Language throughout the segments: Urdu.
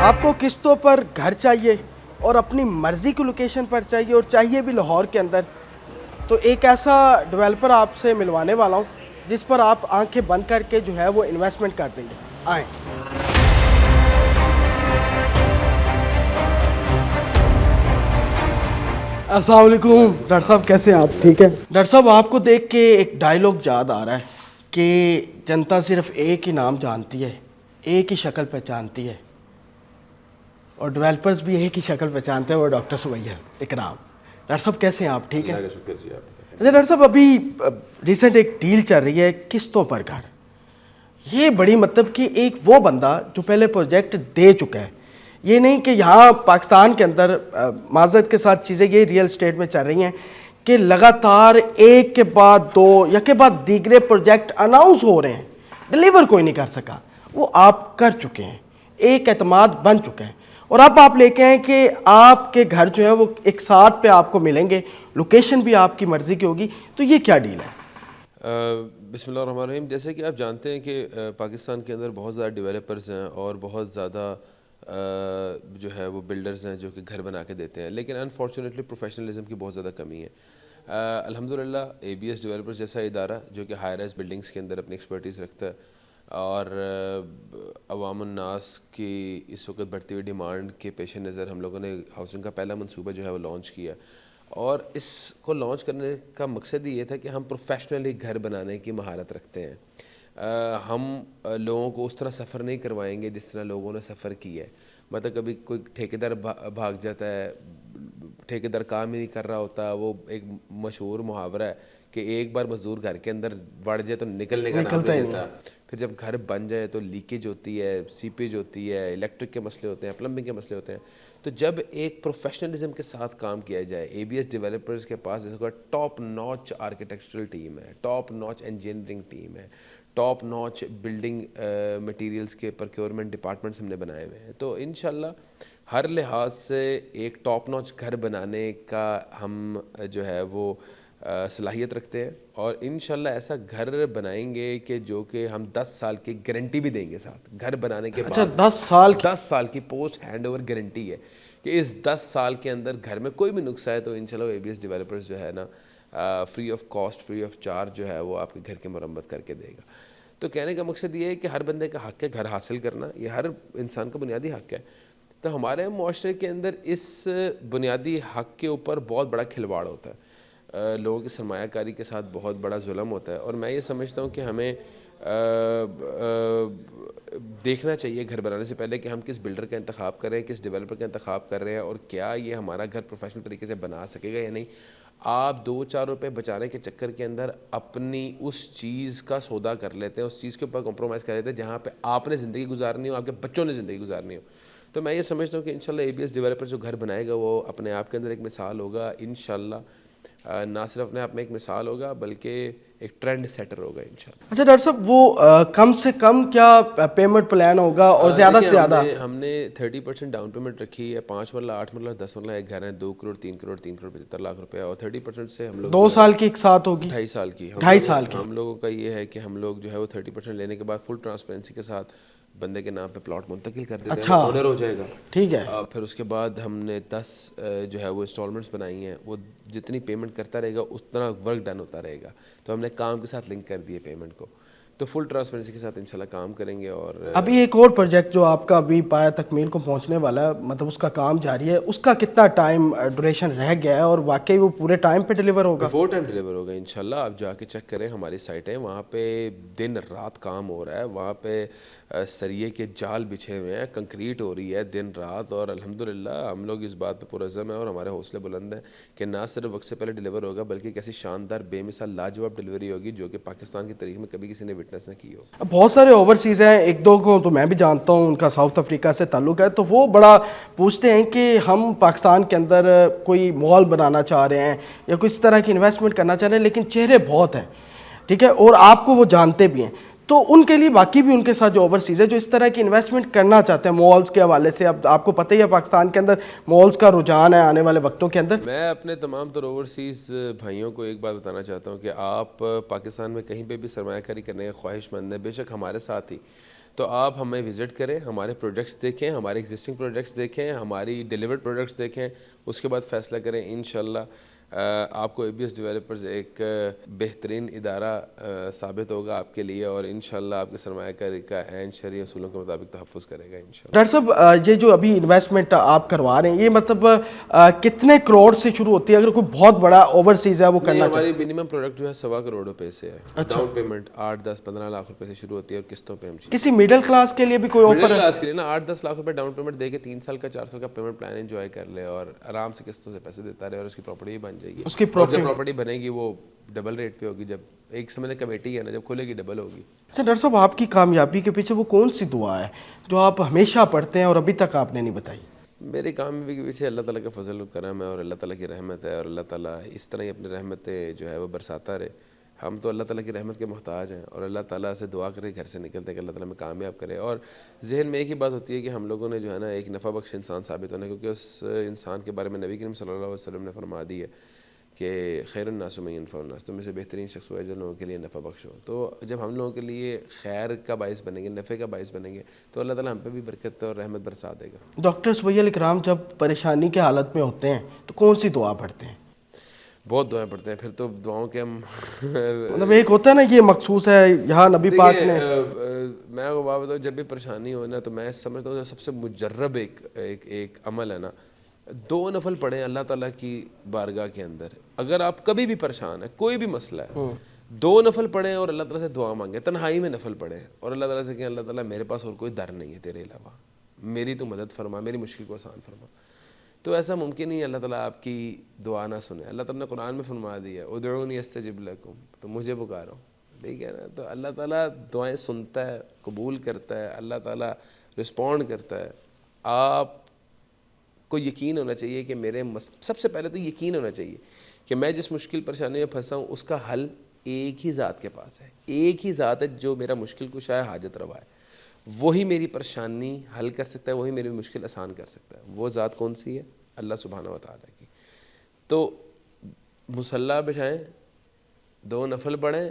آپ کو قسطوں پر گھر چاہیے اور اپنی مرضی کی لوکیشن پر چاہیے اور چاہیے بھی لاہور کے اندر، تو ایک ایسا ڈیولپر آپ سے ملوانے والا ہوں جس پر آپ آنکھیں بند کر کے جو ہے وہ انویسٹمنٹ کر دیں گے. آئیں. السلام علیکم ڈاکٹر صاحب، کیسے ہیں آپ؟ ٹھیک ہے ڈاکٹر صاحب. آپ کو دیکھ کے ایک ڈائلاگ یاد آ رہا ہے کہ جنتا صرف ایک ہی نام جانتی ہے، ایک ہی شکل پہچانتی ہے، اور ڈیولپرز بھی ایک ہی شکل پہچانتے ہیں، وہ ڈاکٹر سمیہ اکرام. ڈاکٹر صاحب کیسے ہیں آپ؟ ٹھیک ہے. اللہ کا شکر جی. آپ اچھا ڈاکٹر صاحب، ابھی ریسنٹ ایک ڈیل چل رہی ہے قسطوں پر گھر. یہ بڑی مطلب کہ ایک وہ بندہ جو پہلے پروجیکٹ دے چکا ہے، یہ نہیں کہ یہاں پاکستان کے اندر معذرت کے ساتھ چیزیں یہ ریئل اسٹیٹ میں چل رہی ہیں کہ لگاتار ایک کے بعد دو یا کے بعد دیگرے پروجیکٹ اناؤنس ہو رہے ہیں، ڈلیور کوئی نہیں کر سکا. وہ آپ کر چکے ہیں، ایک اعتماد بن چکا ہے، اور اب آپ لے کے آئیں کہ آپ کے گھر جو ہے وہ ایک ساتھ پہ آپ کو ملیں گے، لوکیشن بھی آپ کی مرضی کی ہوگی. تو یہ کیا ڈیل ہے؟ بسم اللہ الرحمن الرحیم. جیسے کہ آپ جانتے ہیں کہ پاکستان کے اندر بہت زیادہ ڈیولپرز ہیں اور بہت زیادہ جو ہے وہ بلڈرز ہیں جو کہ گھر بنا کے دیتے ہیں، لیکن انفارچونیٹلی پروفیشنلزم کی بہت زیادہ کمی ہے. الحمدللہ اے بی ایس ڈیولپرز جیسا ادارہ جو کہ ہائی رائز بلڈنگز کے اندر اپنی ایکسپرٹیز رکھتا ہے اور عوام الناس کی اس وقت بڑھتی ہوئی ڈیمانڈ کے پیش نظر ہم لوگوں نے ہاؤسنگ کا پہلا منصوبہ جو ہے وہ لانچ کیا. اور اس کو لانچ کرنے کا مقصد یہ تھا کہ ہم پروفیشنلی گھر بنانے کی مہارت رکھتے ہیں. ہم لوگوں کو اس طرح سفر نہیں کروائیں گے جس طرح لوگوں نے سفر کیا ہے. مطلب کبھی کوئی ٹھیکیدار بھاگ جاتا ہے، ٹھیکیدار کام ہی نہیں کر رہا ہوتا. وہ ایک مشہور محاورہ ہے کہ ایک بار مزدور گھر کے اندر بڑھ جائے تو نکلنے کا نام نہیں لیتا. پھر جب گھر بن جائے تو لیکیج ہوتی ہے، سیپیج ہوتی ہے، الیکٹرک کے مسئلے ہوتے ہیں، پلمبنگ کے مسئلے ہوتے ہیں. تو جب ایک پروفیشنلزم کے ساتھ کام کیا جائے، اے بی ایس ڈیولپرز کے پاس اس کا ٹاپ ناچ آرکیٹیکچرل ٹیم ہے، ٹاپ ناچ انجینئرنگ ٹیم ہے، ٹاپ ناچ بلڈنگ مٹیریلز کے پروکیورمنٹ ڈپارٹمنٹس ہم نے بنائے ہوئے ہیں. تو انشاءاللہ ہر لحاظ سے ایک ٹاپ ناچ گھر بنانے کا ہم جو ہے وہ صلاحیت رکھتے ہیں، اور انشاءاللہ ایسا گھر بنائیں گے کہ جو کہ ہم 10 سال کی گارنٹی بھی دیں گے ساتھ. گھر بنانے کے بعد 10 سال کی پوسٹ ہینڈ اوور گارنٹی ہے کہ اس 10 سال کے اندر گھر میں کوئی بھی نقص ہے تو انشاءاللہ اے بی ایس ڈیولپرز جو ہے نا free of cost, free of charge جو ہے وہ آپ کے گھر کی مرمت کر کے دے گا. تو کہنے کا مقصد یہ ہے کہ ہر بندے کا حق ہے گھر حاصل کرنا، یہ ہر انسان کا بنیادی حق ہے. تو ہمارے معاشرے کے اندر اس بنیادی حق کے اوپر بہت بڑا کھلواڑ ہوتا ہے، لوگوں کی سرمایہ کاری کے ساتھ بہت بڑا ظلم ہوتا ہے. اور میں یہ سمجھتا ہوں کہ ہمیں دیکھنا چاہیے گھر بنانے سے پہلے کہ ہم کس بلڈر کا انتخاب کر رہے ہیں، کس ڈیولپر کا انتخاب کر رہے ہیں، اور کیا یہ ہمارا گھر پروفیشنل طریقے سے بنا سکے گا یا نہیں. آپ 2-4 روپے بچانے کے چکر کے اندر اپنی اس چیز کا سودا کر لیتے ہیں، اس چیز کے اوپر کمپرومائز کر لیتے ہیں جہاں پہ آپ نے زندگی گزارنی ہو، آپ کے بچوں نے زندگی گزارنی ہو. تو میں یہ سمجھتا ہوں کہ انشاءاللہ اے بی ایس ڈیولپر جو گھر بنائے گا وہ اپنے آپ کے اندر ایک مثال ہوگا. انشاءاللہ نہ صرف اپنے آپ میں ایک مثال ہوگا بلکہ ایک ٹرینڈ سیٹر ہوگا انشاءاللہ. اچھا ڈاکٹر صاحب، وہ کم سے کم کیا پیمنٹ پلان ہوگا اور زیادہ سے زیادہ؟ ہم نے 30% ڈاؤن پیمنٹ رکھی ہے. 5 مرلہ 8 مرلہ 10 مرلہ ایک گھر ہے، 2 کروڑ 3 کروڑ 3 کروڑ 75 لاکھ روپے، اور 30% سے ہم لوگ 2 سال کی ایک ساتھ ہوگی، 2.5 سال کی. 2.5 سال کی. ہم لوگوں کا یہ ہے کہ ہم لوگ جو ہے وہ 30% لینے کے بعد فل ٹرانسپیرنسی کے ساتھ بندے کے نام پہ پلاٹ منتقل کر دیتے ہیں، آنر ہو جائے گا. ٹھیک ہے. پھر اس کے بعد ہم نے 10 جو ہے وہ انسٹالمنٹس بنائی ہیں، وہ جتنی پیمنٹ کرتا رہے گا اتنا ورک ڈن ہوتا رہے گا. تو ہم نے کام کے ساتھ لنک کر دیے پیمنٹ کو. تو فل ٹرانسپیرنسی کے ساتھ انشاءاللہ کام کریں گے. اور ابھی ایک اور پروجیکٹ جو آپ کا ابھی پایا تکمیل کو پہنچنے والا ہے، مطلب اس کا کام جاری ہے، اس کا کتنا ٹائم ڈوریشن رہ گیا ہے اور واقعی وہ پورے ٹائم پہ ڈیلیور ہوگا؟ بفور ٹائم ڈیلیور ہوگا انشاءاللہ. آپ جا کے چیک کریں ہماری سائٹیں، وہاں پہ دن رات کام ہو رہا ہے. وہاں پہ سریے کے جال بچھے ہوئے ہیں، کنکریٹ ہو رہی ہے دن رات. اور الحمدللہ ہم لوگ اس بات پہ پرعزم ہیں اور ہمارے حوصلے بلند ہیں کہ نہ صرف وقت سے پہلے ڈیلیور ہوگا بلکہ ایک ایسی شاندار بے مثال لاجواب ڈیلیوری ہوگی جو کہ پاکستان کی تاریخ میں کبھی کسی نے وٹنس نہ کی ہو. بہت سارے اوورسیز ہیں، ایک دو کو تو میں بھی جانتا ہوں، ان کا ساؤتھ افریقہ سے تعلق ہے، تو وہ بڑا پوچھتے ہیں کہ ہم پاکستان کے اندر کوئی مال بنانا چاہ رہے ہیں یا کوئی اس طرح کی انویسٹمنٹ کرنا چاہ رہے ہیں، لیکن چہرے بہت ہیں، ٹھیک ہے، اور آپ کو وہ جانتے بھی ہیں. تو ان کے لیے باقی بھی ان کے ساتھ جو اوورسیز ہے جو اس طرح کی انویسٹمنٹ کرنا چاہتے ہیں مالز کے حوالے سے، اب آپ کو پتہ ہی ہے پاکستان کے اندر مالز کا رجحان ہے آنے والے وقتوں کے اندر. میں اپنے تمام تر اوورسیز بھائیوں کو ایک بات بتانا چاہتا ہوں کہ آپ پاکستان میں کہیں پہ بھی سرمایہ کاری کرنے کے خواہش مند ہیں، بے شک ہمارے ساتھ ہی تو آپ ہمیں وزٹ کریں, ہمارے پروڈکٹس دیکھیں, ہمارے ایگزسٹنگ پروڈکٹس دیکھیں, ہماری ڈیلیورڈ پروڈکٹس دیکھیں, اس کے بعد فیصلہ کریں. انشاءاللہ آپ کو ABS ڈیولپرز ایک بہترین ادارہ ثابت ہوگا آپ کے لیے, اور انشاءاللہ آپ کے سرمایہ کاری کا عین شرعی اصولوں کے مطابق تحفظ کرے گا انشاءاللہ. ڈاکٹر صاحب یہ جو ابھی انویسٹمنٹ آپ کروا رہے ہیں یہ مطلب کتنے کروڑ سے شروع ہوتی ہے اگر کوئی بہت بڑا اوورسیز ہے وہ کرنا چاہے؟ ہماری منیمم پروڈکٹ جو ہے 1.25 کروڑ روپے سے ہے. ڈاؤن پیمنٹ 8-10-15 لاکھ روپے سے شروع ہوتی ہے اور قسطوں پہ ہم کسی مڈل کلاس کے لیے بھی کوئی آفر مڈل ہے؟ کلاس کے لیے نا 8-10 لاکھ روپے ڈاؤن پیمنٹ دے کے 3 سال کا 4 سال کا پیمنٹ پلان انجوائے کر لے اور آرام سے قسطوں سے پیسے دیتا رہے اور اس کی پراپرٹی بن جائے گی. اس کی اور جب پراپرٹی بنے گی وہ ڈبل ریٹ پہ ہوگی, جب ایک سمجھ کمیٹی ہے نا, جب کھلے گی ڈبل ہوگی. اچھا ڈاکٹر صاحب آپ کی کامیابی کے پیچھے وہ کون سی دعا ہے جو آپ ہمیشہ پڑھتے ہیں اور ابھی تک آپ نے نہیں بتائی؟ میری کامیابی کے پیچھے اللہ تعالیٰ کا فضل و کرم ہے اور اللہ تعالیٰ کی رحمت ہے, اور اللہ تعالیٰ اس طرح ہی اپنی رحمتیں جو ہے وہ برساتا رہے. ہم تو اللہ تعالیٰ کی رحمت کے محتاج ہیں اور اللہ تعالیٰ سے دعا کر کے گھر سے نکلتے ہیں کہ اللہ تعالیٰ ہمیں کامیاب کرے. اور ذہن میں ایک ہی بات ہوتی ہے کہ ہم لوگوں نے جو ہے نا ایک نفع بخش انسان ثابت ہونا ہے, کیونکہ اس انسان کے بارے میں نبی کریم صلی اللہ علیہ وسلم نے فرما دی ہے کہ خیر الناس من ينفع الناس, تم میں سے بہترین شخص وہ ہے جو لوگوں کے لیے نفع بخش ہو. تو جب ہم لوگوں کے لیے خیر کا باعث بنیں گے, نفع کا باعث بنیں گے, تو اللہ تعالیٰ ہم پہ بھی برکت اور رحمت برسا دے گا. ڈاکٹر سبیہ اکرام جب پریشانی کے حالت میں ہوتے ہیں تو کون سی دعا پڑھتے ہیں؟ بہت دعائیں پڑھتے ہیں. پھر تو دعاؤں کے ہم مطلب ایک ہوتا ہے نا یہ مخصوص ہے یہاں نبی پاک نے. میں آپ کو بات بتاؤں, جب بھی پریشانی ہو نا تو میں سمجھتا ہوں سب سے مجرب ایک عمل ہے نا, 2 نفل پڑھیں اللہ تعالیٰ کی بارگاہ کے اندر. اگر آپ کبھی بھی پریشان ہیں, کوئی بھی مسئلہ ہے, 2 نفل پڑھیں اور اللہ تعالیٰ سے دعا مانگیں, تنہائی میں نفل پڑھیں اور اللہ تعالیٰ سے کہیں اللہ تعالیٰ میرے پاس اور کوئی در نہیں ہے تیرے علاوہ, میری تو مدد فرما, میری مشکل کو آسان فرما. تو ایسا ممکن نہیں ہے اللہ تعالیٰ آپ کی دعا نہ سنے. اللہ تعالیٰ نے قرآن میں فرما دیا ہے ادعونی استجب لکم, تو مجھے پکارو, ٹھیک ہے نا. تو اللہ تعالیٰ دعائیں سنتا ہے, قبول کرتا ہے, اللہ تعالیٰ رسپونڈ کرتا ہے. آپ کو یقین ہونا چاہیے کہ سب سے پہلے تو یقین ہونا چاہیے کہ میں جس مشکل پریشانی میں پھنسا ہوں اس کا حل ایک ہی ذات کے پاس ہے. ایک ہی ذات ہے جو میرا مشکل کشا ہے, حاجت روا ہے, وہی میری پریشانی حل کر سکتا ہے, وہی میری مشکل آسان کر سکتا ہے. وہ ذات کون سی ہے؟ اللہ سبحانہ و تعالیٰ کی. تو مصلی بچھائیں, 2 نفل پڑھیں,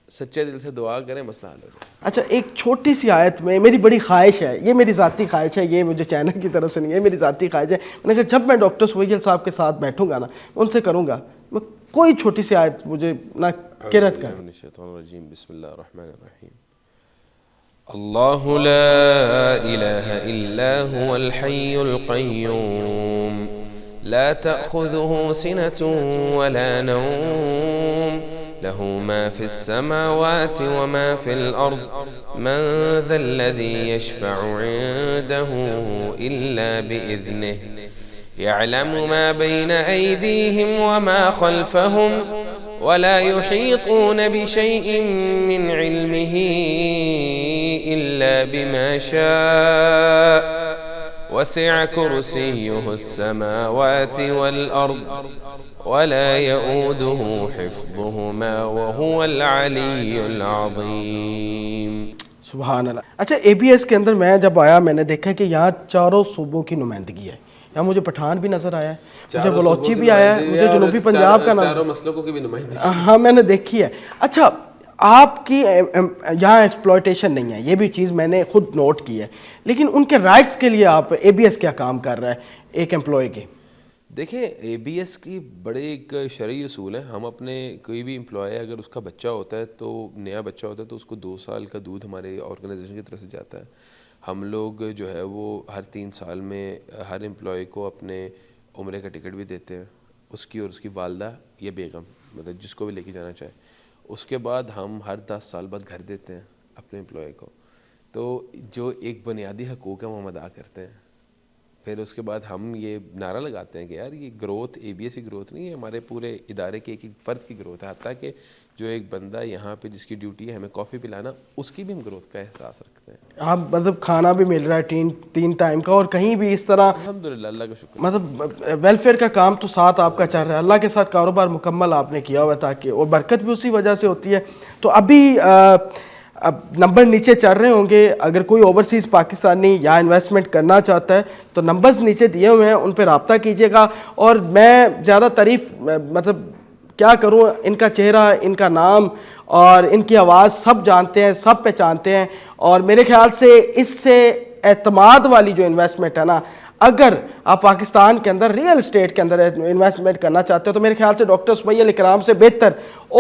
سچے دل سے دعا کریں, مسئلہ حل ہو جائے. اچھا ایک چھوٹی سی آیت میں میری بڑی خواہش ہے, یہ میری ذاتی خواہش ہے, یہ مجھے چینل کی طرف سے نہیں ہے, میری ذاتی خواہش ہے. میں نے کہا جب میں ڈاکٹر سبیہ صاحب کے ساتھ بیٹھوں گا نا, ان سے کروں گا, میں کوئی چھوٹی سی آیت مجھے نہ قرأت کر. بسم اللہ الرحمن الرحیم. اللہ لا الہ الا هو الحی القیوم لا تأخذه سنة ولا نوم له ما في السماوات وما في الأرض من ذا الذي يشفع عنده إلا بإذنه يعلم ما بين أيديهم وما خلفهم ولا يحيطون بشيء من علمه إلا بما شاء وسع كرسيه السماوات والأرض ولا يؤوده حفظهما وهو العلي العظيم. سبحان اللہ. اچھا ABS کے اندر میں جب آیا میں نے دیکھا کہ یہاں 4 صوبوں کی نمائندگی ہے. یہاں مجھے پٹھان بھی نظر آیا ہے, مجھے بلوچی بھی آیا ہے, مجھے جنوبی پنجاب کا نظر, چاروں مسلکوں کی بھی نمائندگی. ہاں میں نے دیکھی ہے. اچھا آپ کی یہاں ایکسپلائٹیشن نہیں ہے, یہ بھی چیز میں نے خود نوٹ کی ہے, لیکن ان کے رائٹس کے لیے آپ ABS کیا کام کر رہا ہے ایک امپلائی کے؟ دیکھیں ABS کی بڑے ایک شرعی اصول ہیں. ہم اپنے کوئی بھی امپلائی اگر اس کا بچہ ہوتا ہے, تو نیا بچہ ہوتا ہے, تو اس کو 2 سال کا دودھ ہمارے آرگنائزیشن کی طرف سے جاتا ہے. ہم لوگ جو ہے وہ ہر 3 سال میں ہر امپلائی کو اپنے عمرے کا ٹکٹ بھی دیتے ہیں, اس کی اور اس کی والدہ یا بیگم, مطلب جس کو بھی لے کے جانا چاہے. اس کے بعد ہم ہر 10 سال بعد گھر دیتے ہیں اپنے امپلائی کو. تو جو ایک بنیادی حقوق ہے وہ ہم ادا کرتے ہیں. پھر اس کے بعد ہم یہ نعرہ لگاتے ہیں کہ یار یہ گروتھ ABS کی گروتھ نہیں ہے, ہمارے پورے ادارے کے ایک فرد کی گروتھ ہے. حتیٰ کہ جو ایک بندہ یہاں پہ جس کی ڈیوٹی ہے ہمیں کافی پلانا, اس کی بھی ہم گروتھ کا احساس رکھتے ہیں. آپ مطلب کھانا بھی مل رہا ہے 3 ٹائم کا, اور کہیں بھی اس طرح الحمدللہ اللہ کا شکر. مطلب ویلفیئر کا کام تو ساتھ آپ کا چل رہا ہے, اللہ کے ساتھ کاروبار مکمل آپ نے کیا ہوا ہے, تاکہ اور برکت بھی اسی وجہ سے ہوتی ہے. تو ابھی اب نمبر نیچے چل رہے ہوں گے, اگر کوئی اوورسیز پاکستانی یا انویسٹمنٹ کرنا چاہتا ہے تو نمبرز نیچے دیے ہوئے ہیں, ان پہ رابطہ کیجیے گا. اور میں زیادہ تعریف مطلب کیا کروں، ان کا چہرہ، ان کا نام اور ان کی آواز سب جانتے ہیں، سب پہچانتے ہیں، اور میرے خیال سے اس سے اعتماد والی جو انویسٹمنٹ ہے نا، اگر آپ پاکستان کے اندر ریئل اسٹیٹ کے اندر انویسٹمنٹ کرنا چاہتے ہو تو میرے خیال سے ڈاکٹر سمیہ الاکرام سے بہتر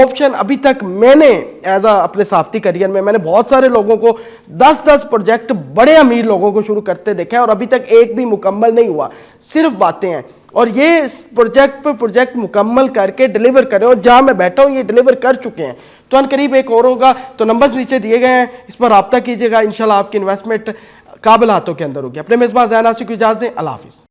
آپشن ابھی تک میں نے ایز اپنے صحافتی کیریئر میں نے بہت سارے لوگوں کو 10 پروجیکٹ بڑے امیر لوگوں کو شروع کرتے دیکھا ہے اور ابھی تک ایک بھی مکمل نہیں ہوا، صرف باتیں ہیں، اور یہ پروجیکٹ پہ پروجیکٹ مکمل کر کے ڈیلیور کرے، اور جہاں میں بیٹھا ہوں یہ ڈیلیور کر چکے ہیں، تو ان قریب ایک اور ہوگا، تو نمبرز نیچے دیے گئے ہیں، اس پر رابطہ کیجیے گا، انشاءاللہ آپ کی انویسٹمنٹ قابل ہاتھوں کے اندر ہوگی۔ اپنے میزبان ذہن آصف کو اجازت دیں، اللہ حافظ۔